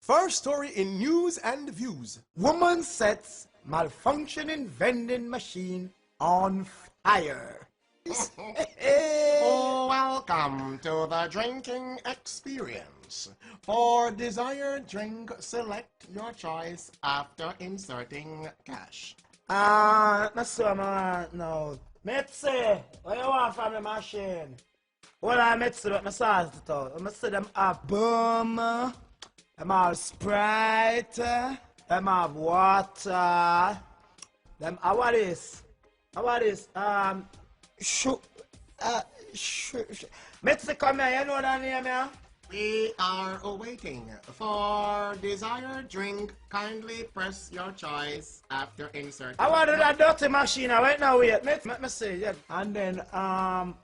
First story in News and Views. Woman sets malfunctioning vending machine on fire. Welcome to the drinking experience. For desired drink, select your choice after inserting cash. No. Mitzi, what you want from the machine? What I Mitzi, but I saw it out. I see them have boom, them have Sprite, them have water, them, what is? Mitzi, come here, you know that name, yeah? We are awaiting. For desired drink, kindly press your choice after inserting. I want that dirty machine. Right now, wait. Let me see. Yeah. And then,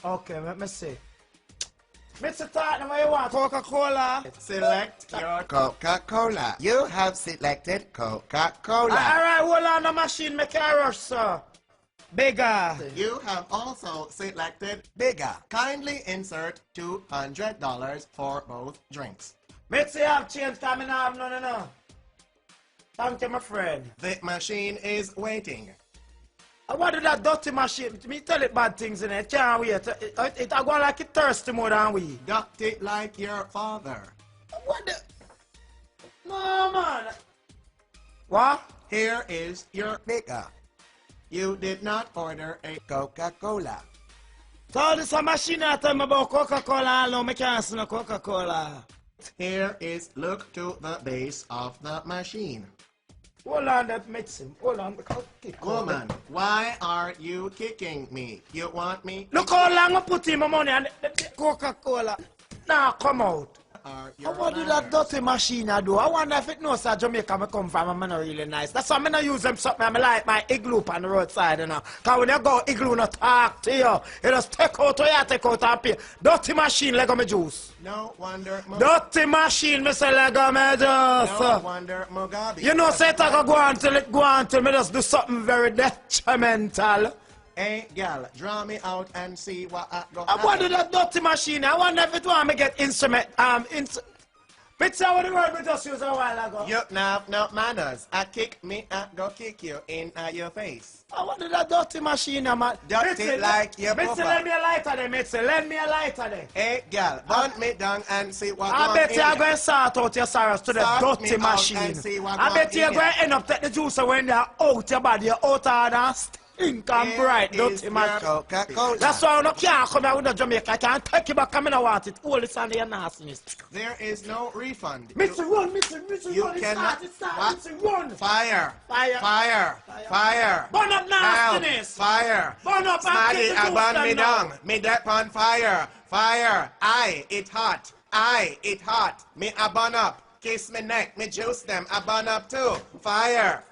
okay, let me see. Mr. Tartan, what you want? Coca-Cola? Select your Coca-Cola. You have selected Coca-Cola. Alright, hold on the machine. Make a rush, sir. Bigger. You have also selected bigger. Kindly insert $200 for both drinks. Mitzi, have change coming up. No. Thank you, my friend. The machine is waiting. I wanted that dirty machine. Me tell it bad things in it. Can't wait. It I go like it thirsty more than we. Dirty like your father. What the? No, man. What? Here is your bigger. You did not order a Coca-Cola. So this a machine I tell me about Coca-Cola alone. I can't see no Coca-Cola. Here is look to the base of the machine. Hold on, that Mitzi. Hold on. Woman, why are you kicking me? You want me? Look how long I put in my money and the Coca-Cola. Now come out. What do that dirty machine I do? I wonder if it knows that Jamaica I come from and I'm not really nice. That's why I don't use them something. I like my igloo on the roadside, you know. Because when you go igloo, no talk to you. You just take out what you take out and pay. Dirty machine, Lego me juice. No wonder dirty machine, me say Lego me juice. No wonder Mugabe. You know, say I go on till it go on till me just do something very detrimental. Hey, gal, draw me out and see what I go. I wonder that dirty machine. I wonder if it want me get instrument. Bitch, what the word we just used a while ago. You have no manners. I kick me, I go kick you in your face. I wonder that dirty machine, man. Dirty Mitzi, like your papa. Mitzi, lend me a lighter there, Mitzi. Lend me a lighter there. Hey, gal, burn me down and see what I bet you're going to sort out your sorrows to the dirty machine. I bet you're going to end up take the juice when they're out your body, you're out of the stink and bright dirty machine. Coca-Cola. That's why I can't come out with the Jamaica. I can't take you back. I don't want it. All this under your nastiness. There is no refund. Mitzi, run, Mitzi, you run. Cannot, It's start, Mitzi, run. Fire. Burn up nastiness. Fire. Burn up and Smarty, I burn me down. Me that on fire. Fire. It hot. It hot. Me I burn up. Kiss me neck. Me juice them. I burn up too. Fire.